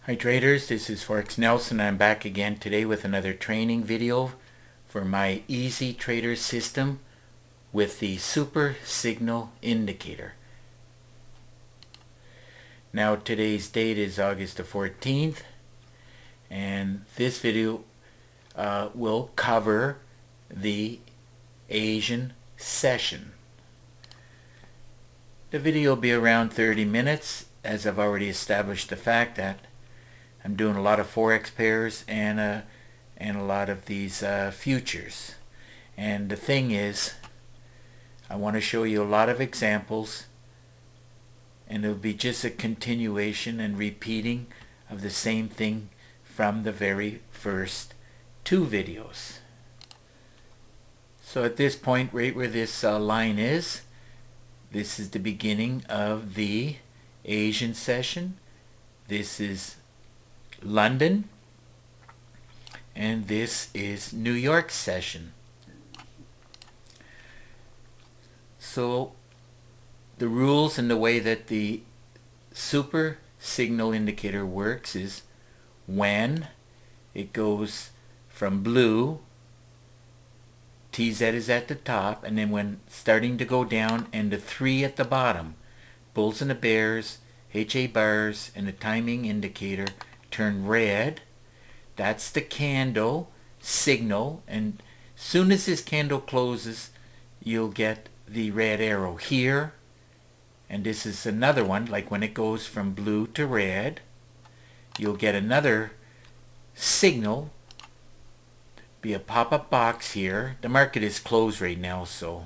Hi traders, this is Forex Nelson. I'm back again today with another training video for my Easy Trader system with the Super Signal Indicator. Now today's date is August the 14th, and this video will cover the Asian session. The video will be around 30 minutes, as I've already established the fact that I'm doing a lot of Forex pairs and a lot of these futures. And the thing is, I want to show you a lot of examples, and it'll be just a continuation and repeating of the same thing from the very first two videos. So at this point, right where this line is, this is the beginning of the Asian session. This is London, and this is New York session. So the rules and the way that the Super Signal Indicator works is when it goes from blue, TZ is at the top, and then when starting to go down and the 3 at the bottom, bulls and the bears, HA bars, and the timing indicator turn red. That's the candle signal, and soon as this candle closes, you'll get the red arrow here. And this is another one, like when it goes from blue to red, you'll get another signal, be a pop-up box here. The market is closed right now, so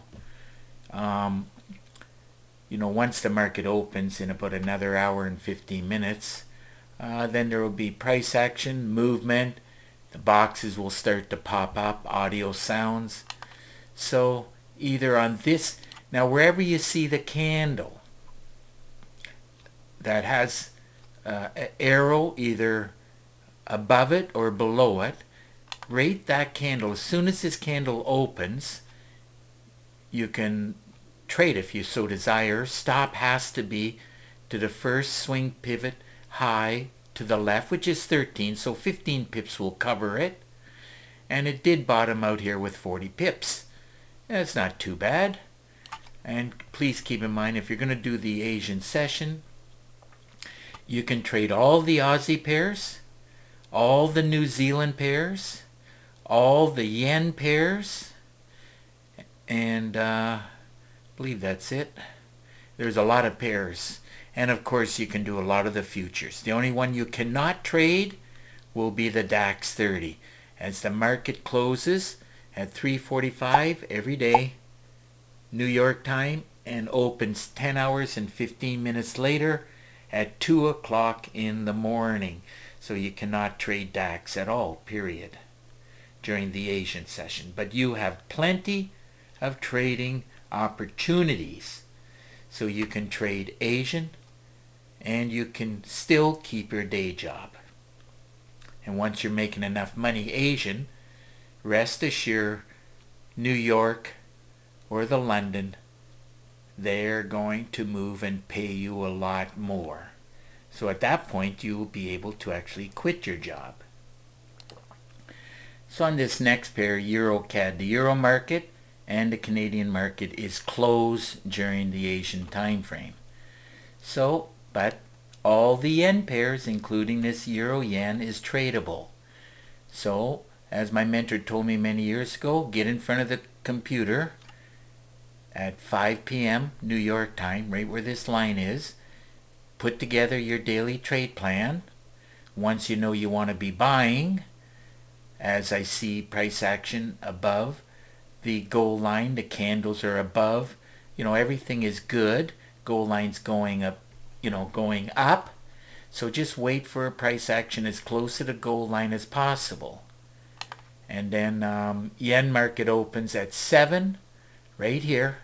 once the market opens in about another hour and 15 minutes, then there will be price action, movement, the boxes will start to pop up, audio sounds. So either on this, now wherever you see the candle that has an arrow either above it or below it, rate that candle. As soon as this candle opens, you can trade if you so desire. Stop has to be to the first swing pivot high to the left, which is 13, so 15 pips will cover it. And it did bottom out here with 40 pips. That's not too bad. And please keep in mind, if you're going to do the Asian session, you can trade all the Aussie pairs, all the New Zealand pairs, all the yen pairs, and I believe that's it. There's a lot of pairs. And of course you can do a lot of the futures. The only one you cannot trade will be the DAX 30. As the market closes at 3:45 every day, New York time, and opens 10 hours and 15 minutes later at 2 o'clock in the morning. So you cannot trade DAX at all, period, during the Asian session. But you have plenty of trading opportunities. So you can trade Asian, and you can still keep your day job. And once you're making enough money Asian, rest assured, New York or the London, they're going to move and pay you a lot more. So at that point, you will be able to actually quit your job. So on this next pair, Euro-CAD, the Euro market and the Canadian market is closed during the Asian time frame. So, but all the yen pairs, including this Euro-Yen, is tradable. So, as my mentor told me many years ago, get in front of the computer at 5 p.m. New York time, right where this line is. Put together your daily trade plan. Once you know you want to be buying, as I see price action above the goal line, the candles are above, everything is good. Goal line's going up, going up. So just wait for a price action as close to the goal line as possible. And then yen market opens at 7, right here.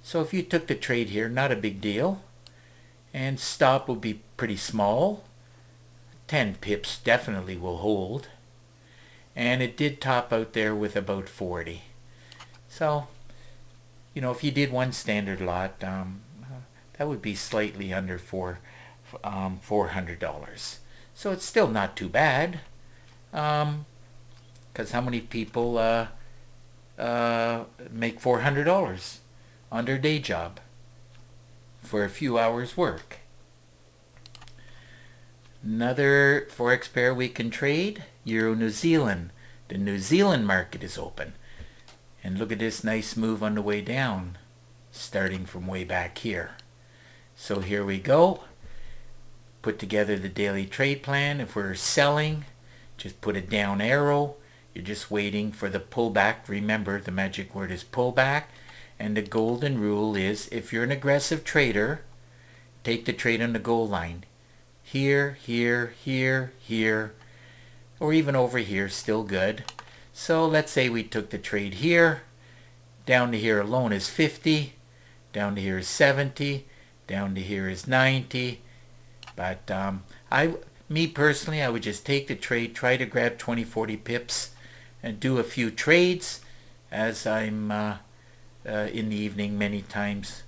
So if you took the trade here, not a big deal. And stop will be pretty small. 10 pips definitely will hold. And it did top out there with about 40. So, if you did one standard lot, that would be slightly under $400. So it's still not too bad. Because how many people make $400 on their day job for a few hours work? Another forex pair we can trade, Euro New Zealand. The New Zealand market is open. And look at this nice move on the way down, starting from way back here. So here we go. Put together the daily trade plan. If we're selling, just put a down arrow. You're just waiting for the pullback. Remember, the magic word is pullback. And the golden rule is, if you're an aggressive trader, take the trade on the goal line. Here, here, here, here, or even over here, still good. So let's say we took the trade here. Down to here alone is 50. Down to here is 70. Down to here is 90. But me personally, I would just take the trade, try to grab 20, 40 pips, and do a few trades as I'm in the evening many times.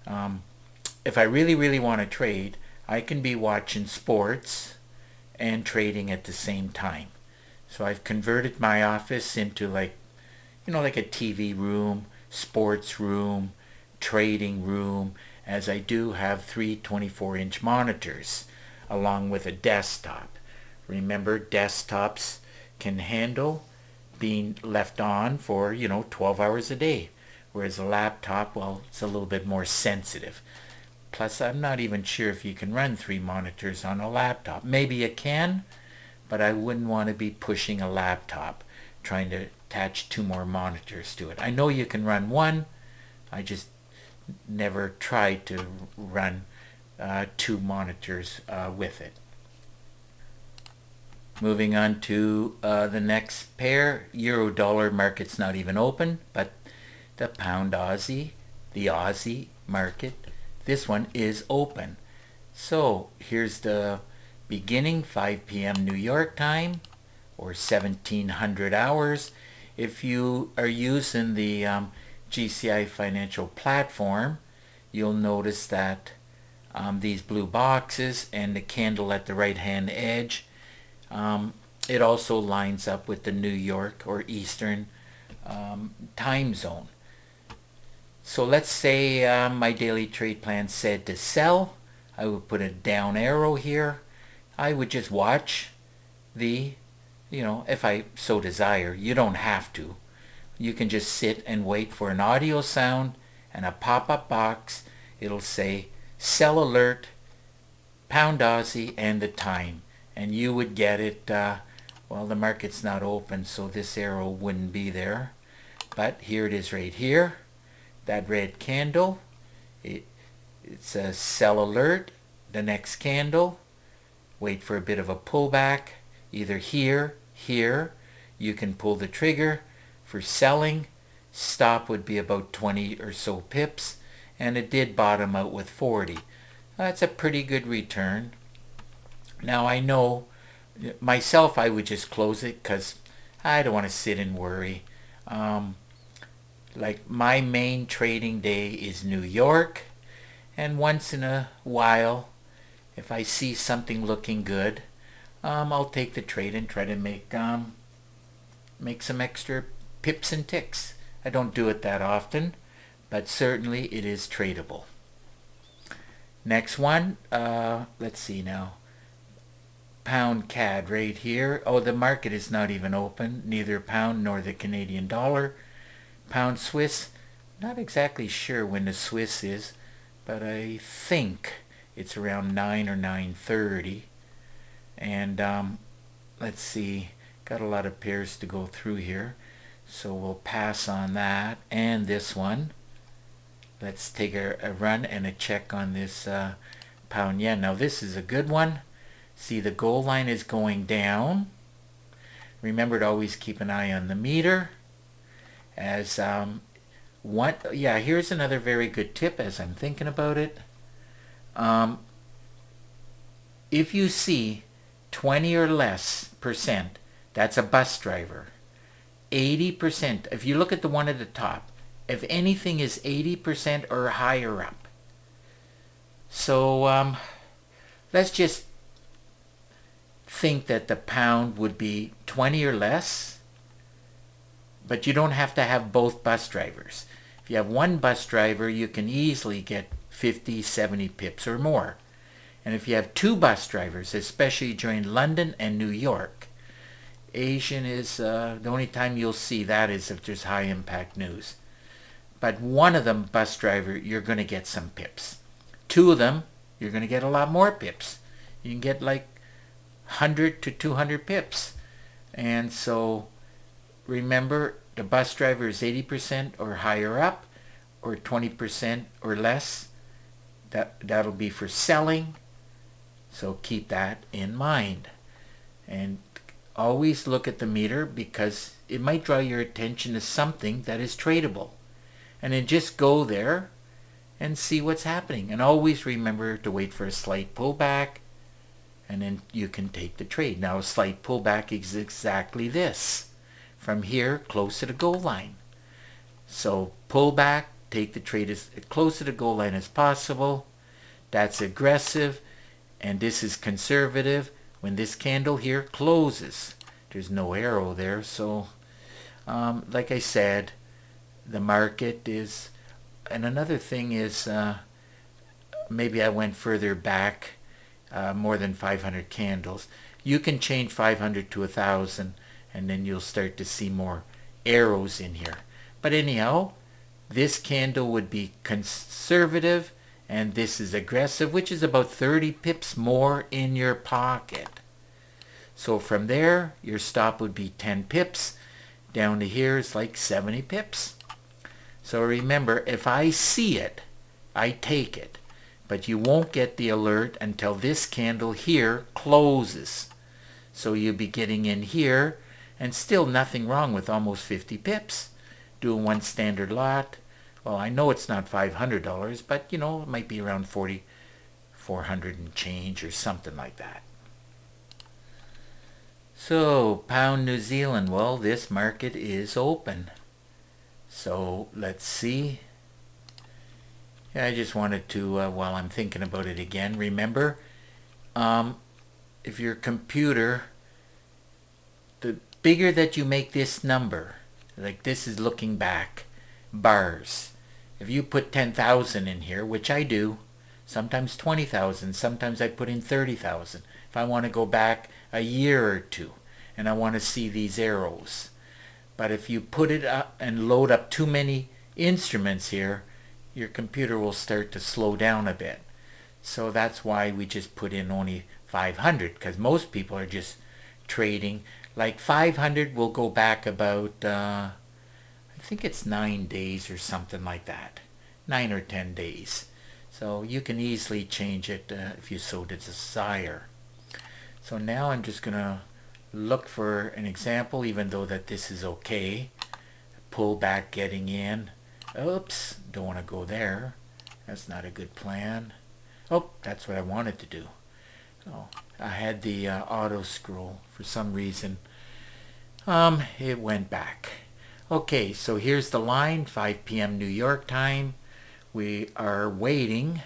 If I really, really want to trade, I can be watching sports and trading at the same time. So I've converted my office into like a TV room, sports room, trading room, as I do have 3 24-inch monitors along with a desktop. Remember, desktops can handle being left on for 12 hours a day, whereas a laptop, well, it's a little bit more sensitive. Plus, I'm not even sure if you can run 3 monitors on a laptop. Maybe you can, but I wouldn't want to be pushing a laptop trying to attach 2 more monitors to it. I know you can run 1. I just never tried to run 2 monitors with it. Moving on to the next pair, Euro dollar market's not even open, but the pound Aussie, the Aussie market, this one is open. So here's the beginning, 5 p.m. New York time, or 1700 hours. If you are using the GCI Financial Platform, you'll notice that these blue boxes and the candle at the right hand edge, it also lines up with the New York or Eastern time zone. So let's say my daily trade plan said to sell. I would put a down arrow here. I would just watch the, if I so desire. You don't have to. You can just sit and wait for an audio sound and a pop-up box. It'll say sell alert, pound Aussie, and the time. And you would get it, well, the market's not open, so this arrow wouldn't be there. But here it is right here. That red candle, it says sell alert. The next candle, wait for a bit of a pullback, either here, here. You can pull the trigger for selling. Stop would be about 20 or so pips, and it did bottom out with 40. That's a pretty good return. Now I know myself, I would just close it because I don't want to sit and worry. Like my main trading day is New York, and once in a while, if I see something looking good, I'll take the trade and try to make some extra pips and ticks. I don't do it that often, but certainly it is tradable. Next one, let's see now. Pound CAD right here. Oh, the market is not even open, neither pound nor the Canadian dollar. Pound Swiss, not exactly sure when the Swiss is, but I think it's around 9 or 9:30. And let's see, got a lot of pairs to go through here, so we'll pass on that and this one. Let's take a run and a check on this pound yen. Now this is a good one. See, the goal line is going down. Remember to always keep an eye on the meter. As here's another very good tip as I'm thinking about it. If you see 20 or less percent, that's a bus driver. 80%, if you look at the one at the top, if anything is 80% or higher up. So let's just think that the pound would be 20 or less, but you don't have to have both bus drivers. If you have one bus driver, you can easily get 50, 70 pips or more. And if you have two bus drivers, especially during London and New York, Asian is the only time you'll see that is if there's high impact news. But one of them, bus driver, you're going to get some pips. Two of them, you're going to get a lot more pips. You can get like 100 to 200 pips. And so remember, the bus driver is 80% or higher up, or 20% or less. That'll be for selling. So keep that in mind. And always look at the meter, because it might draw your attention to something that is tradable. And then just go there and see what's happening. And always remember to wait for a slight pullback, and then you can take the trade. Now a slight pullback is exactly this. From here, close to the goal line. So pull back, take the trade as close to the goal line as possible. That's aggressive, and this is conservative. When this candle here closes, there's no arrow there, so like I said, the market is, and another thing is, maybe I went further back, more than 500 candles. You can change 500 to 1,000, and then you'll start to see more arrows in here. But anyhow, this candle would be conservative, and this is aggressive, which is about 30 pips more in your pocket. So from there, your stop would be 10 pips. Down to here is like 70 pips. So remember, if I see it, I take it. But you won't get the alert until this candle here closes. So you'll be getting in here, and still nothing wrong with almost 50 pips. Doing one standard lot. Well, I know it's not $500, but you know, it might be around 400 and change or something like that. So, pound New Zealand, well, this market is open. So, let's see. Yeah, I just wanted to, while I'm thinking about it again, remember, if your computer, the bigger that you make this number, like this is looking back, bars. If you put 10,000 in here, which I do, sometimes 20,000, sometimes I put in 30,000. If I want to go back a year or two and I want to see these arrows. But if you put it up and load up too many instruments here, your computer will start to slow down a bit. So that's why we just put in only 500, because most people are just trading. Like 500 will go back about, I think it's 9 days or something like that. 9 or 10 days. So you can easily change it if you so desire. So now I'm just going to look for an example, even though that this is okay. Pull back, getting in. Oops, don't want to go there. That's not a good plan. Oh, that's what I wanted to do. Oh, I had the auto scroll for some reason. It went back. Okay, so here's the line, 5 p.m. New York time. We are waiting,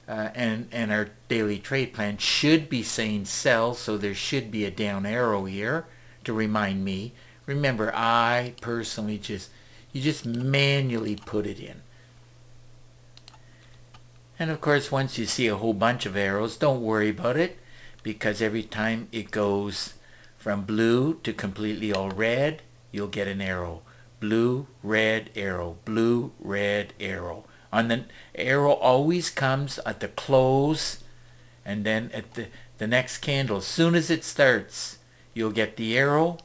and our daily trade plan should be saying sell, so there should be a down arrow here to remind me. Remember, I personally you just manually put it in. And of course, once you see a whole bunch of arrows, don't worry about it, because every time it goes from blue to completely all red, you'll get an arrow. Blue, red, arrow. Blue, red, arrow. And the arrow always comes at the close, and then at the next candle. As soon as it starts, you'll get the arrow,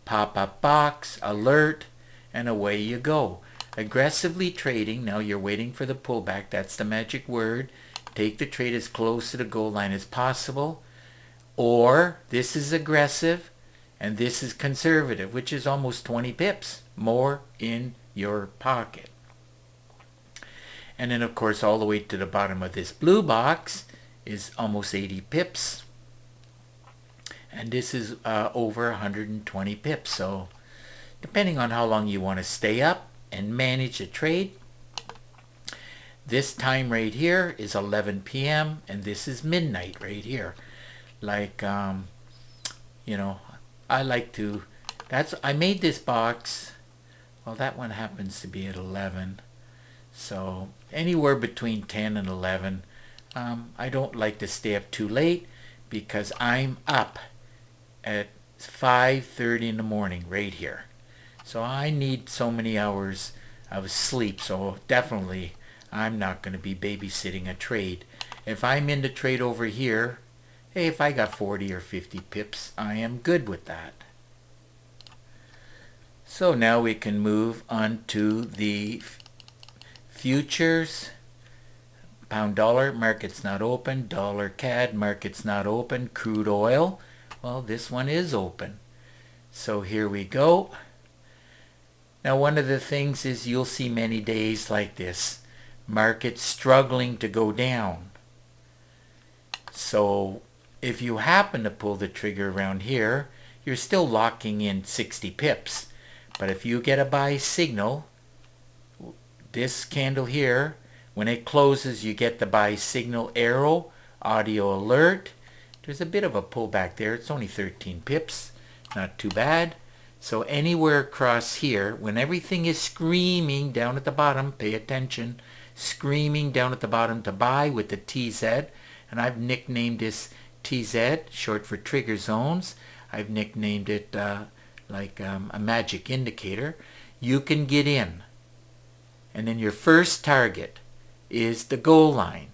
pop-up box, alert, and away you go. Aggressively trading, now you're waiting for the pullback. That's the magic word. Take the trade as close to the goal line as possible. Or this is aggressive and this is conservative, which is almost 20 pips more in your pocket. And then of course all the way to the bottom of this blue box is almost 80 pips. And this is over 120 pips. So depending on how long you want to stay up and manage a trade, this time right here is 11 p.m. and this is midnight right here. Like you know, I like to, I made this box, well, that one happens to be at 11. So anywhere between 10 and 11. I don't like to stay up too late because I'm up at 5:30 in the morning right here. So I need so many hours of sleep. So definitely I'm not going to be babysitting a trade. If I'm in the trade over here, hey, if I got 40 or 50 pips, I am good with that. So now we can move on to the futures. Pound dollar, market's not open. Dollar CAD, market's not open. Crude oil, well, this one is open. So here we go. Now one of the things is you'll see many days like this. Market struggling to go down. So if you happen to pull the trigger around here, you're still locking in 60 pips. But if you get a buy signal, this candle here, when it closes, you get the buy signal arrow, audio alert. There's a bit of a pullback there. It's only 13 pips. Not too bad. So anywhere across here, when everything is screaming down at the bottom, pay attention, screaming down at the bottom to buy with the TZ, and I've nicknamed this TZ, short for trigger zones. I've nicknamed it like a magic indicator. You can get in. And then your first target is the goal line.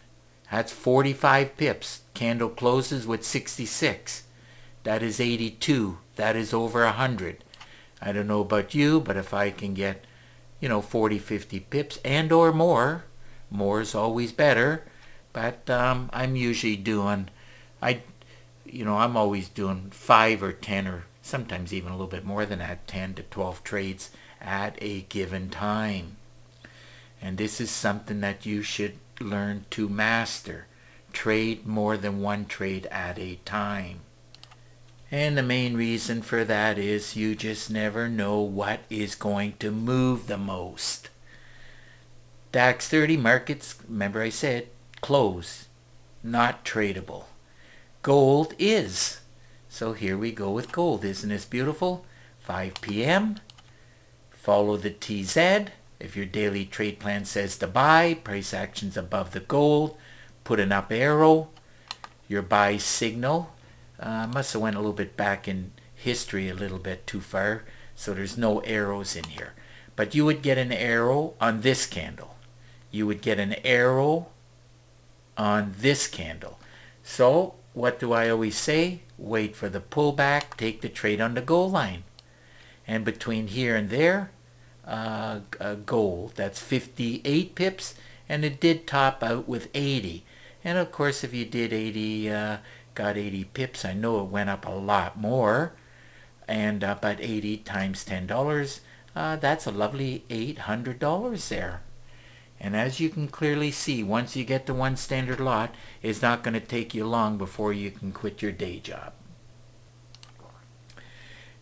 That's 45 pips. Candle closes with 66. That is 82. That is over 100. I don't know about you, but if I can get, 40, 50 pips and or more is always better. But I'm usually doing, I'm always doing 5 or 10 or sometimes even a little bit more than that, 10 to 12 trades at a given time. And this is something that you should learn to master. Trade more than one trade at a time. And the main reason for that is you just never know what is going to move the most. DAX 30 markets, remember I said, close, not tradable. Gold is. So here we go with gold. Isn't this beautiful? 5 p.m. Follow the TZ. If your daily trade plan says to buy, price action's above the gold, put an up arrow. Your buy signal, must have went a little bit back in history a little bit too far, so there's no arrows in here. But you would get an arrow on this candle. You would get an arrow on this candle. So what do I always say? Wait for the pullback, take the trade on the goal line. And between here and there, gold, that's 58 pips, and it did top out with 80. And of course, if you did 80, got 80 pips, I know it went up a lot more. And but 80 times $10, that's a lovely $800 there. And as you can clearly see, once you get to one standard lot, it's not going to take you long before you can quit your day job.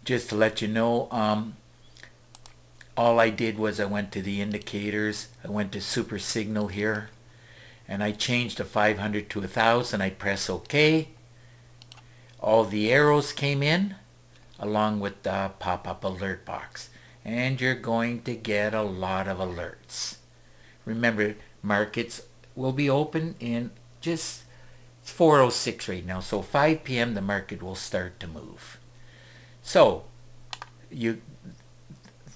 Just to let you know, all I did was I went to the indicators, I went to super signal here, and I changed the 500 to 1000. I press OK. All the arrows came in along with the pop-up alert box, and you're going to get a lot of alerts. Remember, markets will be open in just, it's 4:06 right now, so 5 p.m. the market will start to move. So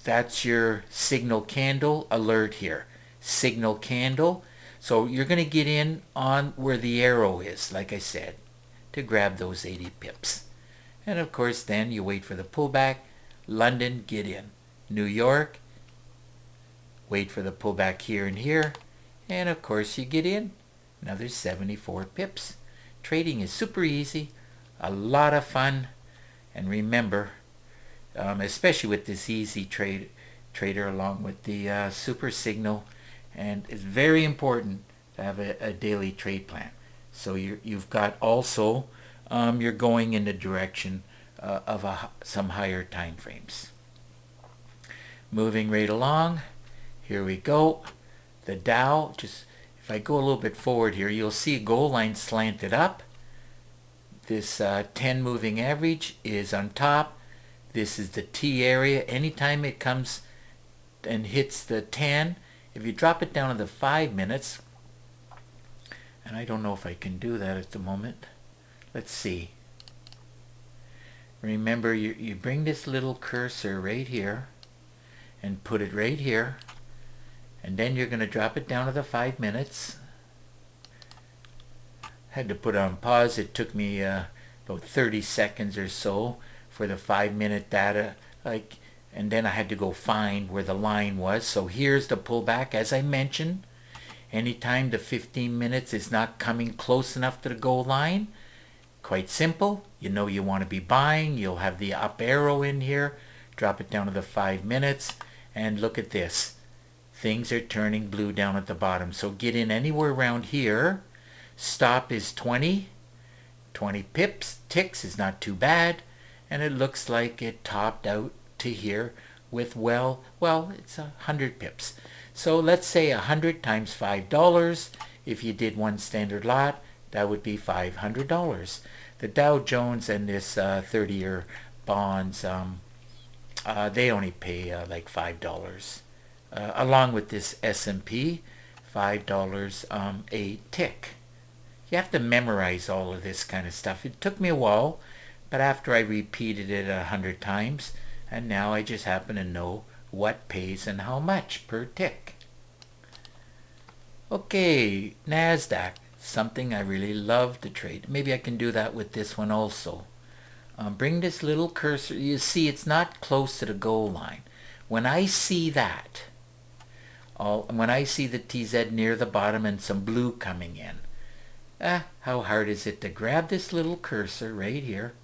that's your signal candle alert here. Signal candle. So you're going to get in on where the arrow is, like I said, to grab those 80 pips. And of course then you wait for the pullback. London, get in. New York, wait for the pullback here and here. And of course you get in. Another 74 pips. Trading is super easy. A lot of fun. And remember, especially with this easy trader along with the super signal, and it's very important to have a daily trade plan. So you've got also you're going in the direction of some higher time frames. Moving right along, here we go. The Dow, just if I go a little bit forward here, you'll see a goal line slanted up. This 10 moving average is on top. This is the T area. Anytime it comes and hits the 10, if you drop it down to the 5 minutes, and I don't know if I can do that at the moment. Let's see. Remember, you bring this little cursor right here and put it right here, and then you're going to drop it down to the 5 minutes. Had to put it on pause. It took me about 30 seconds or so for the 5-minute data, and then I had to go find where the line was. So here's the pullback. As I mentioned, anytime the 15 minutes is not coming close enough to the goal line, quite simple, you know you want to be buying. You'll have the up arrow in here, drop it down to the 5 minutes, and look at this. Things are turning blue down at the bottom. So get in anywhere around here. Stop is 20 pips. Ticks is not too bad, and it looks like it topped out to here with well it's 100 pips. So let's say 100 times $5. If you did one standard lot, that would be $500. The Dow Jones and this 30-year bonds, they only pay like $5. Along with this S&P, $5 a tick. You have to memorize all of this kind of stuff. It took me a while, but after I repeated it 100 times, and now I just happen to know what pays and how much per tick. Okay, NASDAQ, something I really love to trade. Maybe I can do that with this one also. Bring this little cursor. You see it's not close to the goal line. When I see that, when I see the TZ near the bottom and some blue coming in, how hard is it to grab this little cursor right here,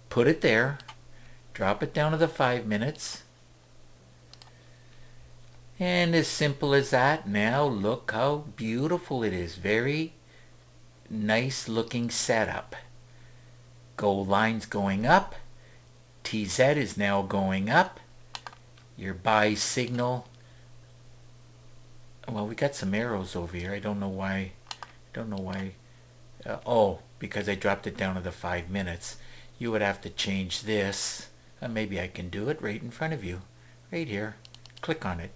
put it there, drop it down to the 5 minutes, and as simple as that. Now look how beautiful it is. Very nice looking setup. Goal line's going up. TZ is now going up. Your buy signal. Well, we got some arrows over here. I don't know why. Because I dropped it down to the 5 minutes. You would have to change this. Maybe I can do it right in front of you. Right here. Click on it.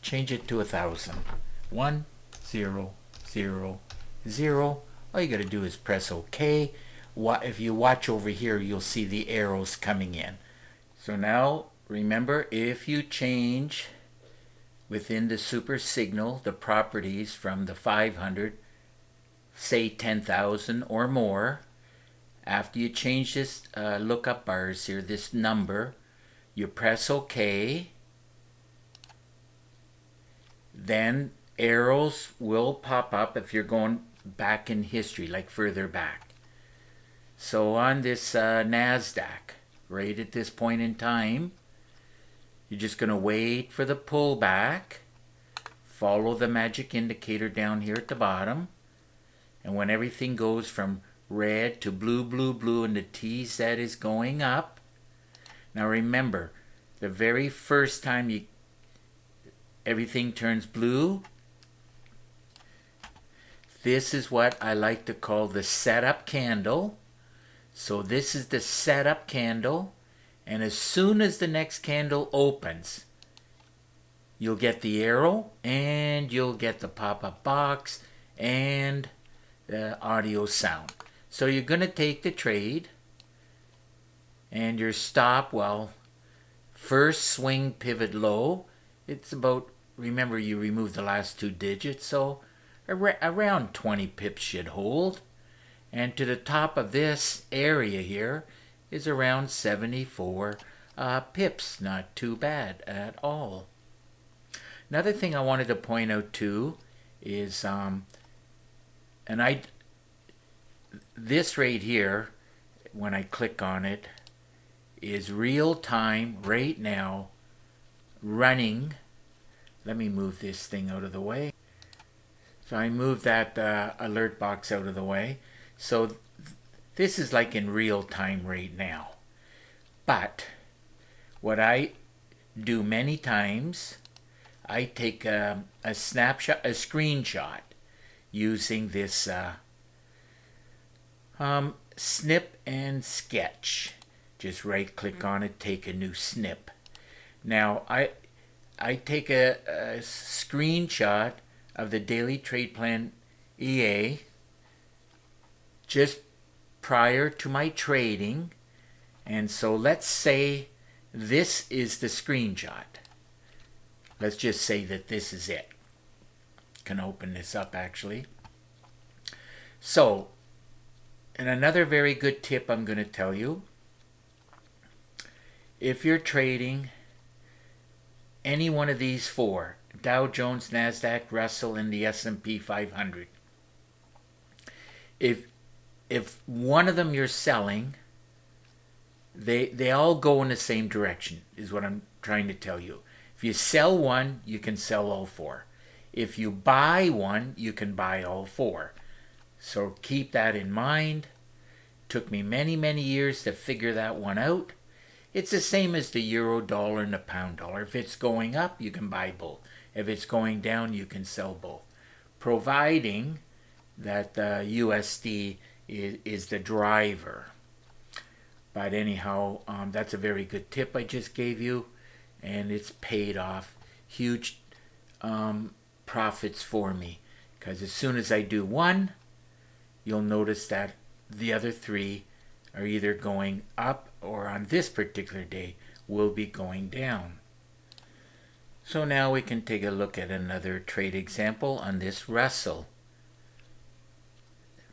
Change it to 1,000. 1, 0, 0, 0. All you got to do is press OK. If you watch over here, you'll see the arrows coming in. So now, remember, if you change within the super signal the properties from the 500, say 10,000 or more, after you change this lookup bars here, this number, you press OK. Then arrows will pop up if you're going back in history, like further back. So on this NASDAQ, right at this point in time, you're just going to wait for the pullback, follow the magic indicator down here at the bottom, and when everything goes from red to blue, blue, blue, and the TZ is going up. Now remember, the very first time everything turns blue, this is what I like to call the setup candle. So this is the setup candle, and as soon as the next candle opens, you'll get the arrow, and you'll get the pop-up box, and the audio sound. So you're going to take the trade, and your stop, first swing pivot low, it's about, remember you removed the last 2 digits, so around 20 pips should hold. And to the top of this area here is around 74 pips. Not too bad at all. Another thing I wanted to point out too is, this right here, when I click on it, is real time right now running. Let me move this thing out of the way. So I moved that alert box out of the way. So this is like in real time right now. But what I do many times, I take a snapshot, a screenshot, using this, Snip and sketch. Just right click on it, take a new snip. Now I take a screenshot of the Daily Trade Plan EA just prior to my trading. And so let's say this is the screenshot. Let's just say that this is it. Can open this up actually. So, and another very good tip I'm going to tell you. If you're trading any one of these four, Dow Jones, NASDAQ, Russell, and the S&P 500, if one of them you're selling, they all go in the same direction, is what I'm trying to tell you. If you sell one, you can sell all four. If you buy one, you can buy all four. So keep that in mind. Took me many, many years to figure that one out. It's the same as the euro dollar and the pound dollar. If it's going up, you can buy both. If it's going down, you can sell both. Providing that the USD is the driver. But anyhow, that's a very good tip I just gave you. And it's paid off huge profits for me. Because as soon as I do one, you'll notice that the other three are either going up or on this particular day will be going down. So now we can take a look at another trade example on this Russell.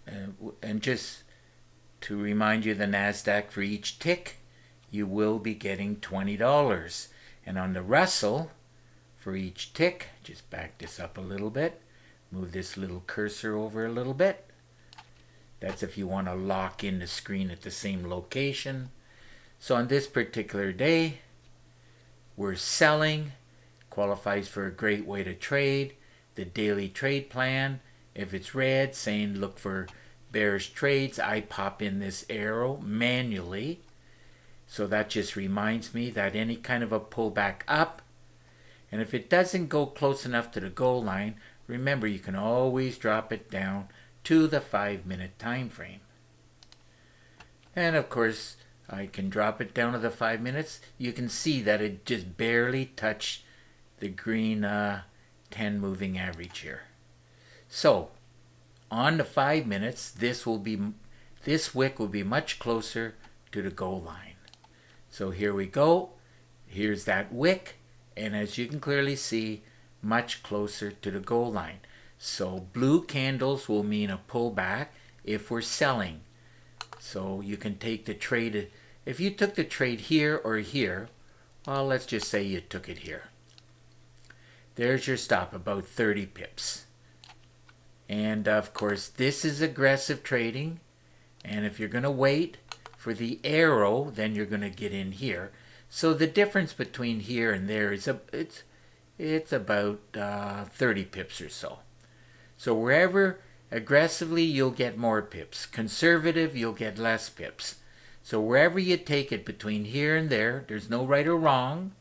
And just to remind you, the NASDAQ, for each tick, you will be getting $20. And on the Russell, for each tick, just back this up a little bit, move this little cursor over a little bit. That's if you want to lock in the screen at the same location. So on this particular day, we're selling, qualifies for a great way to trade, the daily trade plan. If it's red, saying look for bearish trades, I pop in this arrow manually. So that just reminds me that any kind of a pullback up, and if it doesn't go close enough to the goal line, remember you can always drop it down to the 5-minute time frame. And of course, I can drop it down to the 5 minutes. You can see that it just barely touched the green 10 moving average here. So, on the 5 minutes, this wick will be much closer to the goal line. So here we go. Here's that wick, and as you can clearly see, much closer to the goal line. So blue candles will mean a pullback if we're selling. So you can take the trade. If you took the trade here or here, well, let's just say you took it here. There's your stop, about 30 pips. And of course, this is aggressive trading. And if you're going to wait for the arrow, then you're going to get in here. So the difference between here and there is it's about 30 pips or so. So wherever aggressively, you'll get more pips. Conservative, you'll get less pips. So wherever you take it between here and there, there's no right or wrong.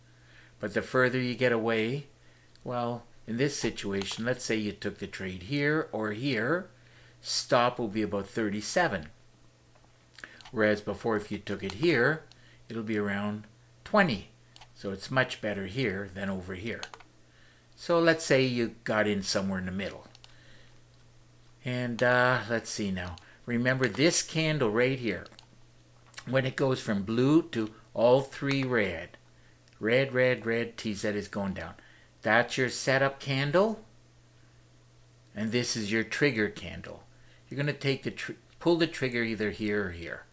But the further you get away, well, in this situation, let's say you took the trade here or here, stop will be about 37. Whereas before, if you took it here, it'll be around 20. So it's much better here than over here. So let's say you got in somewhere in the middle. And let's see now. Remember this candle right here. When it goes from blue to all three red. Red, red, red, TZ is going down. That's your setup candle. And this is your trigger candle. You're going to take pull the trigger either here or here.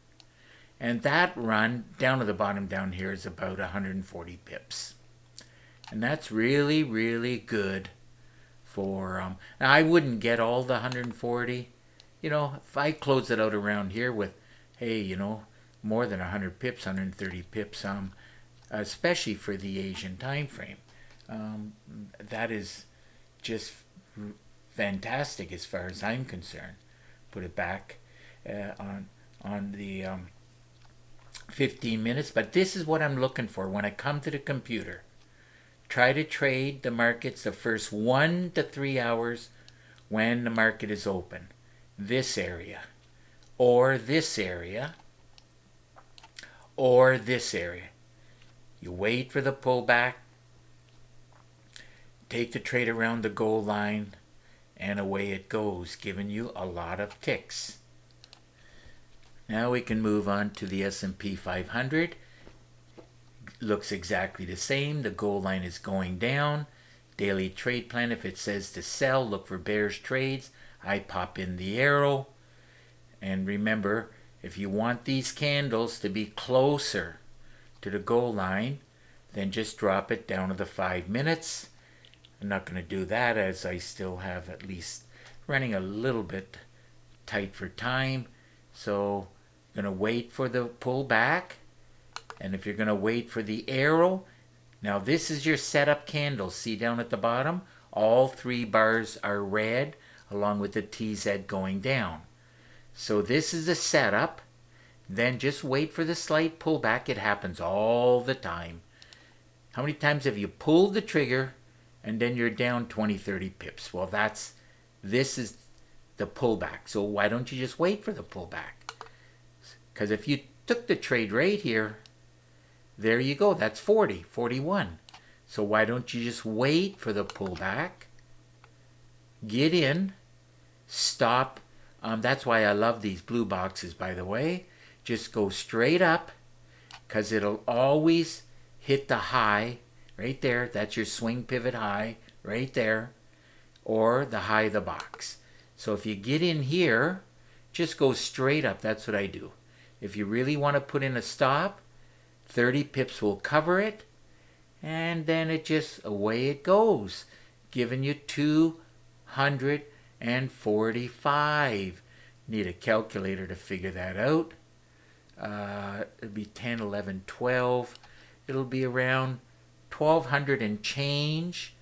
And that run down to the bottom down here is about 140 pips. And that's really, really good for, now I wouldn't get all the 140. You know, if I close it out around here with, hey, you know, more than 100 pips, 130 pips, especially for the Asian time frame. That is just fantastic as far as I'm concerned. Put it back on the 15 minutes. But this is what I'm looking for when I come to the computer. Try to trade the markets the first 1 to 3 hours when the market is open. This area. or this area, or this area. You wait for the pullback, take the trade around the goal line, and away it goes, giving you a lot of ticks. Now we can move on to the S&P 500. Looks exactly the same. The goal line is going down. Daily trade plan, if it says to sell, look for bearish trades. I pop in the arrow. And remember, if you want these candles to be closer to the goal line, then just drop it down to the 5 minutes. I'm not going to do that, as I still have at least running a little bit tight for time. So I'm going to wait for the pullback. And if you're going to wait for the arrow, now this is your setup candle. See down at the bottom? All 3 bars are red along with the TZ going down. So this is the setup. Then just wait for the slight pullback. It happens all the time. How many times have you pulled the trigger and then you're down 20, 30 pips? Well, this is the pullback. So why don't you just wait for the pullback? Because if you took the trade right here, there you go. That's 40, 41. So why don't you just wait for the pullback, get in, stop. That's why I love these blue boxes, by the way. Just go straight up, because it'll always hit the high right there. That's your swing pivot high right there, or the high of the box. So if you get in here, just go straight up. That's what I do. If you really want to put in a stop, 30 pips will cover it, and then it just, away it goes, giving you 245. Need a calculator to figure that out. It'll be 10, 11, 12. It'll be around 1,200 and change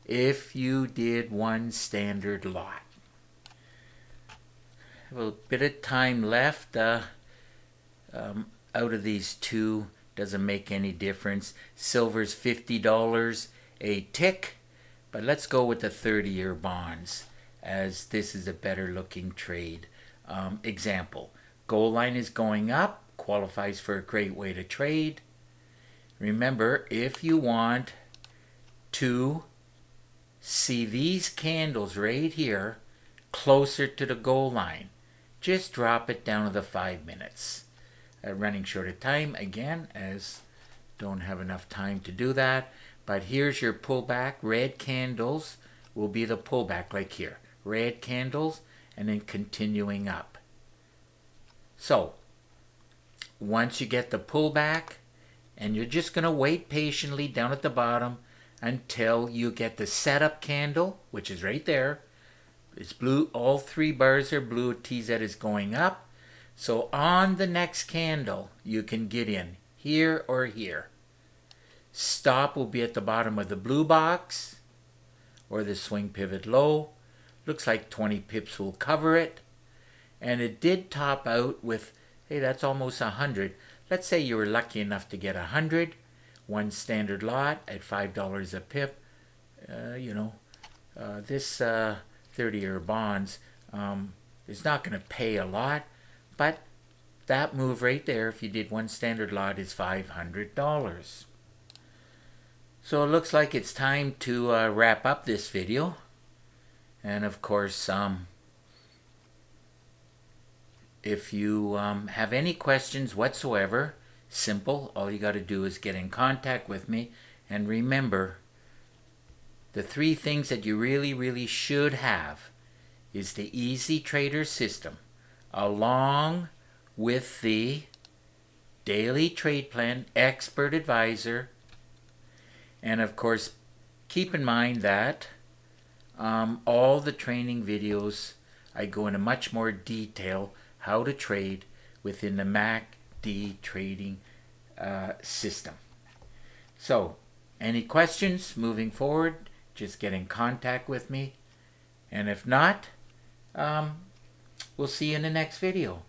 if you did one standard lot. A little bit of time left. Out of these two, doesn't make any difference. Silver's $50 a tick, but let's go with the 30-year bonds, as this is a better looking trade. Example, goal line is going up, qualifies for a great way to trade. Remember, if you want to see these candles right here closer to the goal line, just drop it down to the 5 minutes. Running short of time again, as don't have enough time to do that. But here's your pullback. Red candles will be the pullback, like here. Red candles, and then continuing up. So once you get the pullback, and you're just going to wait patiently down at the bottom until you get the setup candle, which is right there. It's blue. All 3 bars are blue. TZ is going up. So on the next candle, you can get in here or here. Stop will be at the bottom of the blue box or the swing pivot low. Looks like 20 pips will cover it. And it did top out with, hey, that's almost 100. Let's say you were lucky enough to get 100. One standard lot at $5 a pip. This 30-year bonds is not going to pay a lot. But that move right there, if you did one standard lot, is $500. So it looks like it's time to wrap up this video. And of course, if you have any questions whatsoever, simple. All you got to do is get in contact with me. And remember, the 3 things that you really, really should have is the Easy Trader system, along with the daily trade plan, expert advisor, and of course keep in mind that all the training videos, I go into much more detail how to trade within the MACD trading system. So any questions moving forward, just get in contact with me, and if not, we'll see you in the next video.